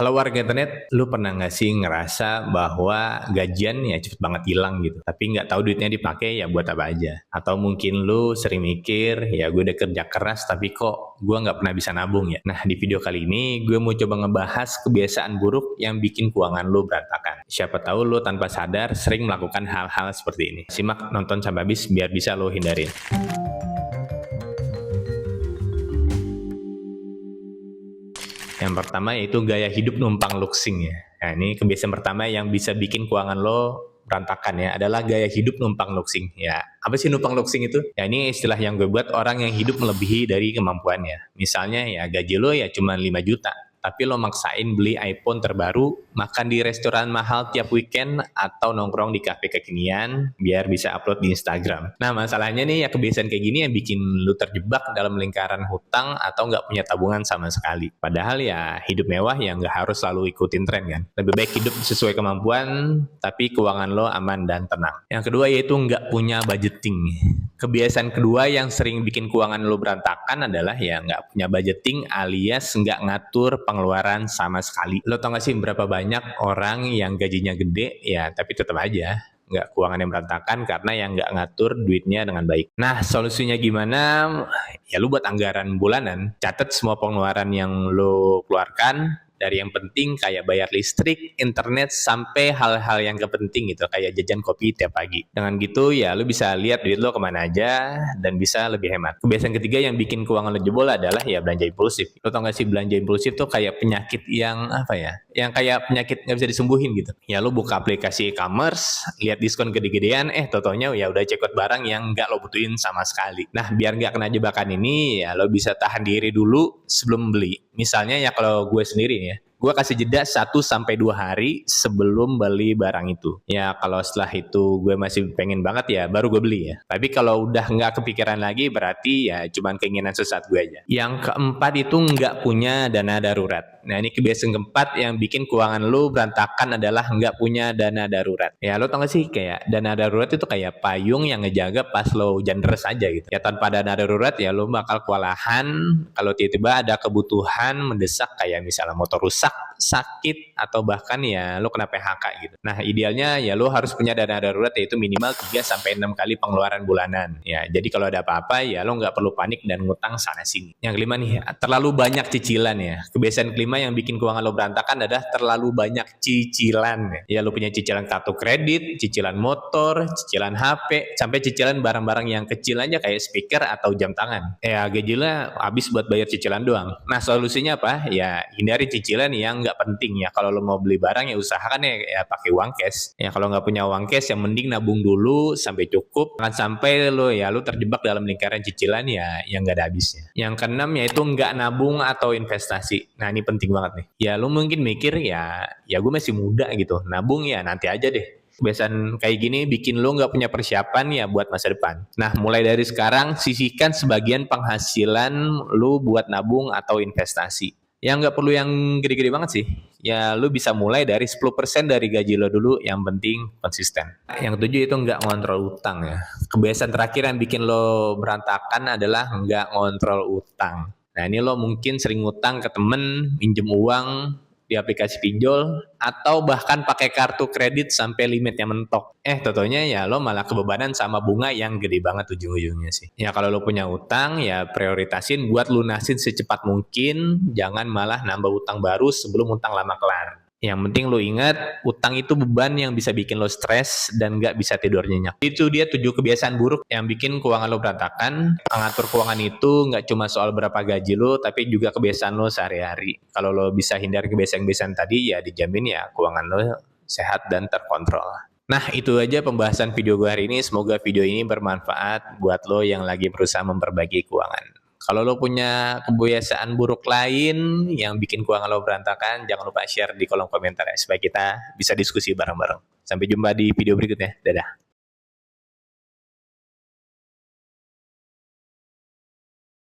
Halo warga internet, lu pernah nggak sih ngerasa bahwa gajian ya cepet banget hilang gitu, tapi nggak tahu duitnya dipakai ya buat apa aja? Atau mungkin lu sering mikir, ya gue udah kerja keras tapi kok gue nggak pernah bisa nabung ya? Nah, di video kali ini gue mau coba ngebahas kebiasaan buruk yang bikin keuangan lu berantakan. Siapa tahu lu tanpa sadar sering melakukan hal-hal seperti ini. Simak nonton sampai habis biar bisa lu hindarin. Yang pertama yaitu gaya hidup numpang luxing ya. Nah, ini kebiasaan pertama yang bisa bikin keuangan lo berantakan ya, adalah gaya hidup numpang luxing. Ya, apa sih numpang luxing itu? Ya, ini istilah yang gue buat orang yang hidup melebihi dari kemampuannya. Misalnya ya gaji lo ya cuma 5 juta, tapi lo maksain beli iPhone terbaru, makan di restoran mahal tiap weekend, atau nongkrong di kafe kekinian biar bisa upload di Instagram. Nah, masalahnya nih ya kebiasaan kayak gini yang bikin lu terjebak dalam lingkaran hutang atau nggak punya tabungan sama sekali. Padahal ya hidup mewah ya nggak harus selalu ikutin tren kan. Lebih baik hidup sesuai kemampuan, tapi keuangan lo aman dan tenang. Yang kedua yaitu nggak punya budgeting. Kebiasaan kedua yang sering bikin keuangan lo berantakan adalah ya nggak punya budgeting alias nggak ngatur pengeluaran sama sekali. Lo tau gak sih berapa banyak orang yang gajinya gede ya tapi tetap aja nggak keuangan yang berantakan karena yang nggak ngatur duitnya dengan baik. Nah, solusinya gimana? Ya lu buat anggaran bulanan, catat semua pengeluaran yang lo keluarkan, dari yang penting kayak bayar listrik, internet, sampai hal-hal yang kepenting gitu, kayak jajan kopi tiap pagi. Dengan gitu ya lu bisa lihat duit lo kemana aja dan bisa lebih hemat. Kebiasaan ketiga yang bikin keuangan lo jebol adalah ya belanja impulsif. Lo tau gak sih belanja impulsif tuh kayak penyakit yang apa ya? Yang kayak penyakit nggak bisa disembuhin gitu. Ya lu buka aplikasi e-commerce, lihat diskon gede-gedean, totonya ya udah cekot barang yang nggak lo butuhin sama sekali. Nah, biar nggak kena jebakan ini, ya lo bisa tahan diri dulu sebelum beli. Misalnya ya kalau gue sendiri ya, gue kasih jeda 1-2 hari sebelum beli barang itu. Ya kalau setelah itu gue masih pengen banget ya baru gue beli ya. Tapi kalau udah nggak kepikiran lagi berarti ya cuman keinginan sesaat gue aja. Yang keempat itu nggak punya dana darurat. Nah, ini kebiasaan keempat yang bikin keuangan lu berantakan adalah nggak punya dana darurat. Ya lo tau gak sih kayak dana darurat itu kayak payung yang ngejaga pas lo hujan deras aja gitu. Ya tanpa dana darurat ya lo bakal kewalahan kalau tiba-tiba ada kebutuhan mendesak kayak misalnya motor rusak, sakit, atau bahkan ya lo kena PHK gitu. Nah, idealnya ya lo harus punya dana darurat yaitu minimal 3-6 kali pengeluaran bulanan. Ya, jadi kalau ada apa-apa ya lo nggak perlu panik dan ngutang sana sini. Yang kelima nih, terlalu banyak cicilan ya. Kebiasaan kelima yang bikin keuangan lo berantakan adalah terlalu banyak cicilan. Ya lo punya cicilan kartu kredit, cicilan motor, cicilan HP, sampai cicilan barang-barang yang kecil aja kayak speaker atau jam tangan. Ya gaji lo habis buat bayar cicilan doang. Nah, solusinya apa? Ya hindari cicilan yang nggak penting ya. Kalau lo mau beli barang ya usahakan ya pakai uang cash. Ya kalau nggak punya uang cash yang mending nabung dulu sampai cukup. Jangan sampai lo terjebak dalam lingkaran cicilan ya yang nggak ada habisnya. Yang keenam yaitu nggak nabung atau investasi. Nah, ini penting banget nih. Ya lo mungkin mikir ya gue masih muda gitu. Nabung ya nanti aja deh. Kebiasaan kayak gini bikin lo nggak punya persiapan ya buat masa depan. Nah, mulai dari sekarang sisihkan sebagian penghasilan lo buat nabung atau investasi. Ya nggak perlu yang gede-gede banget sih. Ya lu bisa mulai dari 10% dari gaji lo dulu, yang penting konsisten. Yang ketujuh itu nggak ngontrol utang ya. Kebiasaan terakhir yang bikin lo berantakan adalah nggak ngontrol utang. Nah, ini lo mungkin sering utang ke temen, minjem uang di aplikasi pinjol, atau bahkan pakai kartu kredit sampai limitnya mentok. Totonya ya lo malah kebebanan sama bunga yang gede banget ujung-ujungnya sih. Ya kalau lo punya utang ya prioritasin buat lunasin secepat mungkin, jangan malah nambah utang baru sebelum utang lama kelar. Yang penting lo ingat, utang itu beban yang bisa bikin lo stres dan nggak bisa tidur nyenyak. Itu dia 7 kebiasaan buruk yang bikin keuangan lo berantakan. Mengatur keuangan itu nggak cuma soal berapa gaji lo, tapi juga kebiasaan lo sehari-hari. Kalau lo bisa hindari kebiasaan-kebiasaan tadi, ya dijamin ya keuangan lo sehat dan terkontrol. Nah, itu aja pembahasan video gue hari ini. Semoga video ini bermanfaat buat lo yang lagi berusaha memperbaiki keuangan. Kalau lo punya kebiasaan buruk lain yang bikin keuangan lo berantakan, jangan lupa share di kolom komentar ya, supaya kita bisa diskusi bareng-bareng. Sampai jumpa di video berikutnya. Dadah.